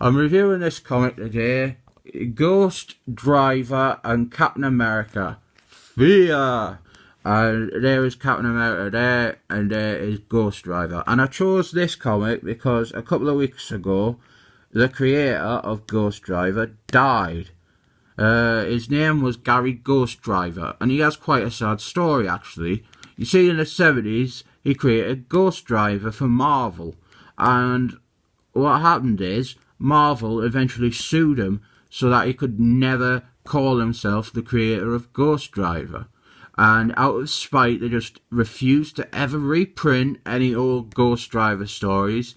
I'm reviewing this comic today, Ghost Driver and Captain America, Vidya. There is Captain America there, and there is Ghost Driver. And I chose this comic because a couple of weeks ago, the creator of Ghost Driver died. His name was Gary Ghost Driver, and he has quite a sad story actually. You see, in the 70s, he created Ghost Driver for Marvel, and what happened is, Marvel eventually sued him so that he could never call himself the creator of Ghost Driver. And out of spite, they just refused to ever reprint any old Ghost Driver stories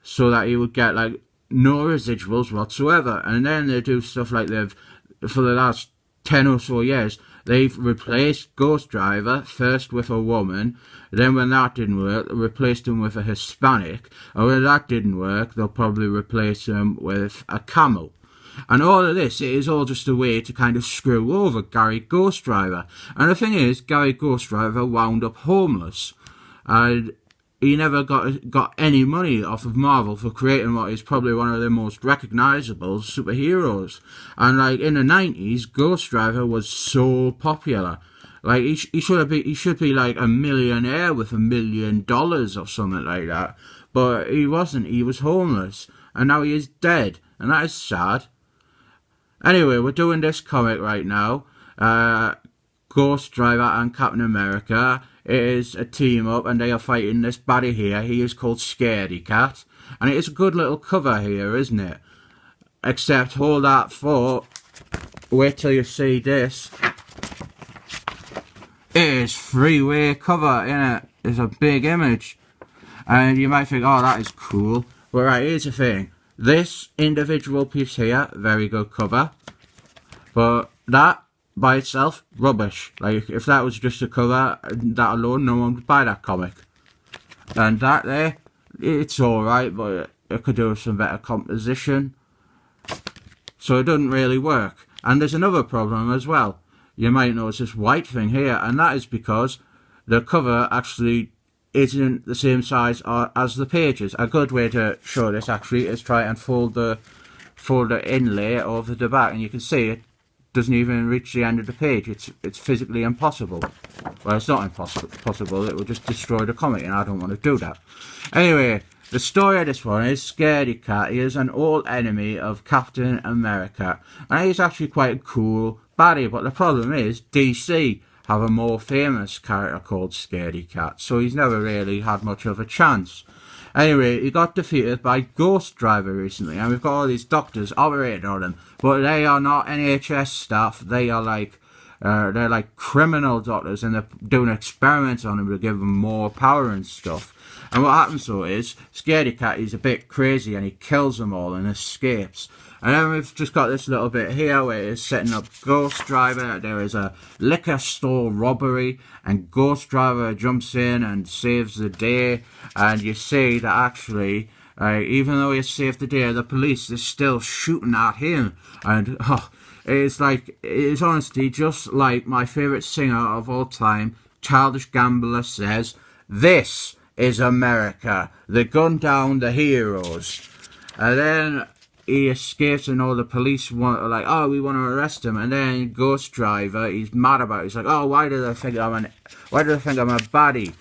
so that he would get like no residuals whatsoever. And then they do stuff like for the last 10 or so years, they've replaced Ghost Driver first with a woman, then when that didn't work, they replaced him with a Hispanic, and when that didn't work, they'll probably replace him with a camel. And all of this, it is all just a way to kind of screw over Gary Ghost Driver. And the thing is, Gary Ghost Driver wound up homeless, and he never got any money off of Marvel for creating what is probably one of their most recognisable superheroes. And like in the 90s, Ghost Driver was so popular. Like he should be like a millionaire with $1 million or something like that. But he wasn't. He was homeless, and now he is dead, and that is sad. Anyway, we're doing this comic right now. Ghost Driver and Captain America. It is a team up, and they are fighting this baddie here. He is called Scaredy Cat, and it is a good little cover here, isn't it? Except hold that thought. Wait till you see this. It is three-way cover, innit? It's a big image, and you might think, oh, that is cool. But right, here's the thing. This individual piece here, very good cover, but that by itself, rubbish. Like, if that was just a cover, that alone, no one would buy that comic. And that there, it's alright, but it could do some better composition. So it doesn't really work. And there's another problem as well. You might notice this white thing here, and that is because the cover actually isn't the same size as the pages. A good way to show this actually is try and fold the inlay over the back, and you can see it doesn't even reach the end of the page. It's physically impossible. Well, it's not impossible. It will just destroy the comic, and I don't want to do that. Anyway, the story of this one is Scaredy Cat. He is an old enemy of Captain America, and he's actually quite a cool baddie. But the problem is, DC have a more famous character called Scaredy Cat, so he's never really had much of a chance. Anyway, he got defeated by Ghost Driver recently, and we've got all these doctors operating on him, but they are not NHS staff. They are like they're like criminal doctors, and they're doing experiments on him to give him more power and stuff. And what happens though is, Scaredy Cat is a bit crazy, and he kills them all and escapes. And then we've just got this little bit here where it's setting up Ghost Driver. There is a liquor store robbery, and Ghost Driver jumps in and saves the day. And you see that actually, even though he saved the day, the police is still shooting at him. And it's honestly just like my favourite singer of all time, Childish Gambler, says, "This is America. They gun down the heroes." And then he escapes, and all the police we want to arrest him. And then Ghost Driver, he's mad about it. He's like, oh, why do they think I'm a baddie?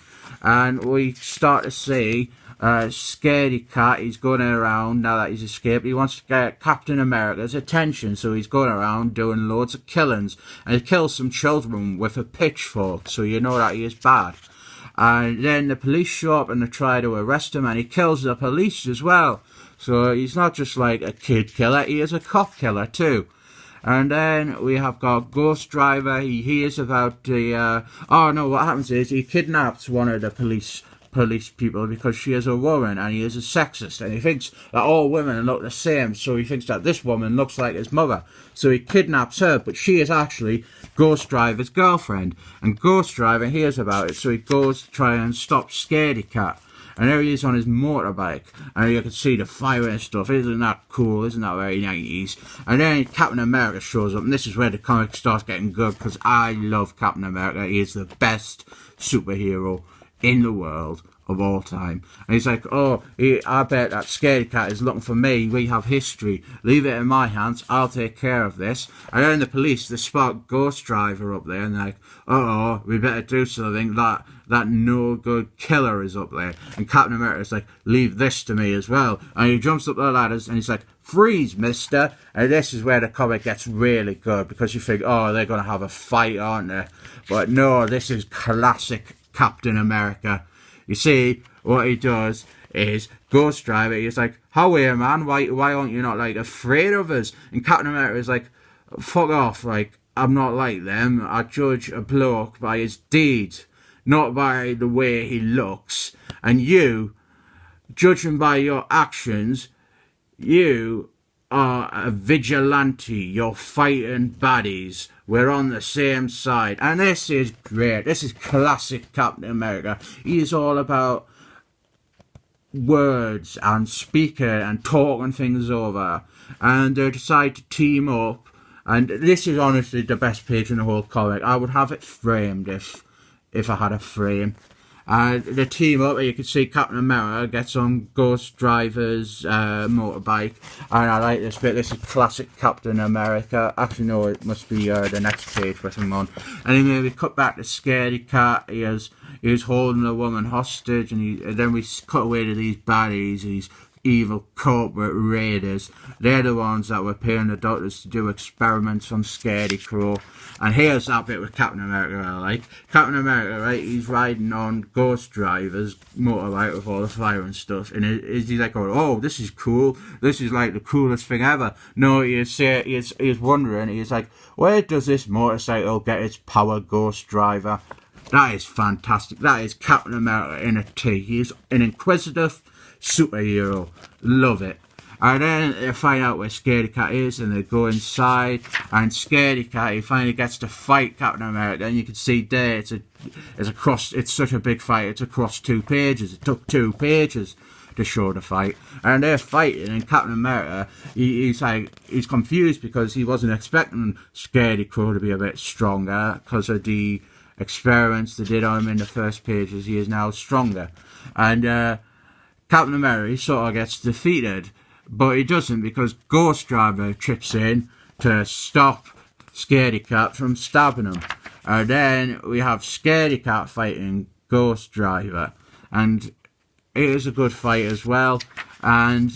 And we start to see Scaredy Cat. He's going around, now that he's escaped, he wants to get Captain America's attention, so he's going around doing loads of killings, and he kills some children with a pitchfork, so you know that he is bad. And then the police show up and they try to arrest him, and he kills the police as well. So he's not just like a kid killer, he is a cop killer too. And then we have got Ghost Driver. He hears about the what happens is he kidnaps one of the police people because she is a woman, and he is a sexist, and he thinks that all women look the same, so he thinks that this woman looks like his mother, so he kidnaps her, but she is actually Ghost Driver's girlfriend. And Ghost Driver hears about it, so he goes to try and stop Scaredy Cat. And there he is on his motorbike, and you can see the fire and stuff. Isn't that cool? Isn't that very 90s? And then Captain America shows up, and this is where the comic starts getting good, because I love Captain America. He is the best superhero in the world of all time. And he's like, oh, I bet that scaredy cat is looking for me. We have history. Leave it in my hands. I'll take care of this. And then the police, they spot Ghost Driver up there, and they're like, uh-oh, we better do something. That no-good killer is up there. And Captain America's like, leave this to me as well. And he jumps up the ladders, and he's like, freeze, mister. And this is where the comic gets really good, because you think, oh, they're going to have a fight, aren't they? But no, this is classic Captain America. You see, what he does is, Ghost Driver, he's like, how are you, man? Why aren't you not, like, afraid of us? And Captain America is like, fuck off, like, I'm not like them. I judge a bloke by his deeds, not by the way he looks. And you, judging by your actions, you are a vigilante. You're fighting baddies. We're on the same side. And this is great. This is classic Captain America. He's all about words and speaking and talking things over. And they decide to team up. And this is honestly the best page in the whole comic. I would have it framed if I had a frame. The team up, you can see Captain America gets on Ghost Driver's motorbike, and I like this bit. This is classic Captain America. Actually, no, it must be the next page with him on. And then we cut back to Scaredy Cat. He was holding a woman hostage, and then we cut away to these baddies, these evil corporate raiders. They're the ones that were paying the doctors to do experiments on Scaredy Crow. And here's that bit with Captain America I like. Captain America, right, he's riding on Ghost Driver's motorbike with all the fire and stuff, and he's like, oh, this is cool, this is like the coolest thing ever. No, he's wondering, he's like, where does this motorcycle get its power, Ghost Driver? That is fantastic. That is Captain America in a T. He's an inquisitive superhero. Love it. And then they find out where Scaredy Cat is, and they go inside, and Scaredy Cat, he finally gets to fight Captain America, and you can see there, it's such a big fight, it's across 2 pages. It took 2 pages to show the fight, and they're fighting, and Captain America, he's confused because he wasn't expecting Scaredy Crow to be a bit stronger because of the experiments they did on him in the first pages. He is now stronger, and Captain America sort of gets defeated. But he doesn't, because Ghost Driver trips in to stop Scaredy Cat from stabbing him. And then we have Scaredy Cat fighting Ghost Driver. And it is a good fight as well. And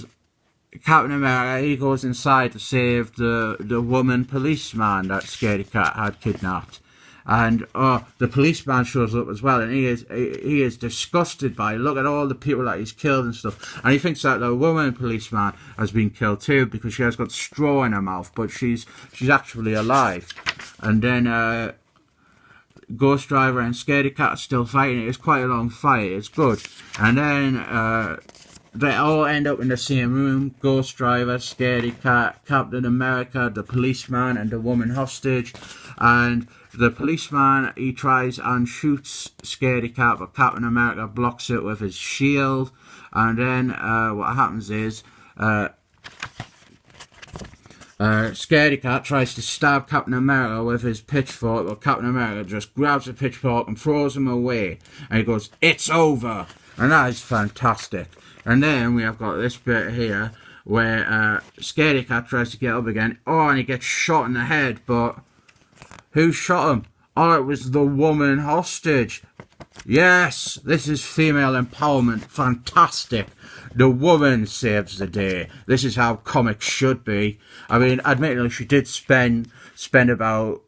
Captain America, he goes inside to save the woman policeman that Scaredy Cat had kidnapped. And the policeman shows up as well, and he is disgusted by it. Look at all the people that he's killed and stuff, and he thinks that the woman policeman has been killed too because she has got straw in her mouth, but she's actually alive. And then Ghost Driver and Scaredy Cat are still fighting. It's quite a long fight. It's good. And then they all end up in the same room. Ghost Driver, Scaredy Cat, Captain America, the policeman, and the woman hostage. And the policeman, he tries and shoots Scaredy Cat, but Captain America blocks it with his shield. And then what happens is Scaredy Cat tries to stab Captain America with his pitchfork, but Captain America just grabs the pitchfork and throws him away. And he goes, it's over! And that is fantastic. And then we have got this bit here where Scaredy Cat tries to get up again. Oh, and he gets shot in the head, but who shot him? Oh, it was the woman hostage. Yes, this is female empowerment. Fantastic. The woman saves the day. This is how comics should be. I mean, admittedly, she did spend about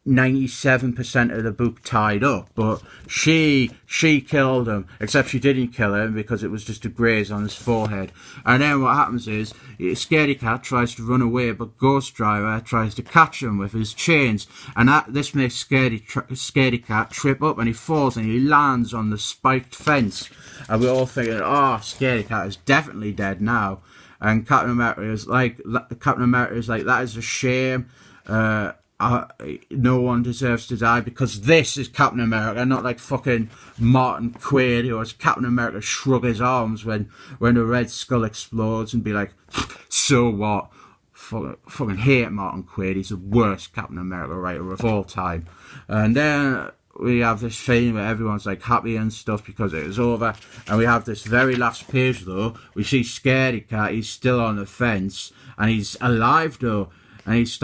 97% of the book tied up, but she killed him, except she didn't kill him because it was just a graze on his forehead. And then what happens is Scaredy Cat tries to run away, but Ghost Driver tries to catch him with his chains, and this makes Scaredy Cat trip up, and he falls and he lands on the spiked fence, and we're all thinking, oh, Scaredy Cat is definitely dead now. And Captain America is like, that is a shame. No one deserves to die because this is Captain America, not like fucking Martin Quaid, who has Captain America shrug his arms when the Red Skull explodes and be like, so what? Fucking hate Martin Quaid. He's the worst Captain America writer of all time. And then we have this thing where everyone's like happy and stuff because it was over, and we have this very last page though. We see Scaredy Cat. He's still on the fence, and he's alive though, and he's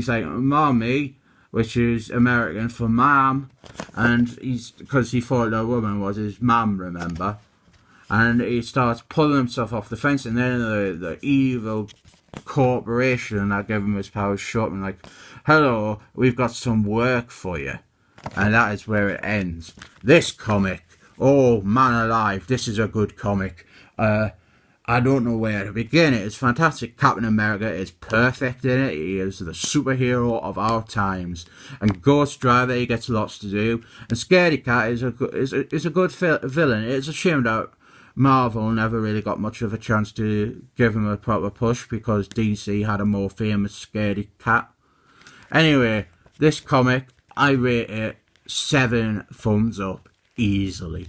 like, "Mommy," which is American for mom, and because he thought the woman was his mum, remember? And he starts pulling himself off the fence, and then the evil corporation that gave him his powers show up and like, "Hello, we've got some work for you." And that is where it ends. This comic, oh man alive, this is a good comic. I don't know where to begin. It is fantastic. Captain America is perfect in it. He is the superhero of our times. And Ghost Driver, he gets lots to do. And Scaredy Cat is a good villain. It's a shame that Marvel never really got much of a chance to give him a proper push because DC had a more famous Scaredy Cat. Anyway, this comic, I rate it 7 thumbs up easily.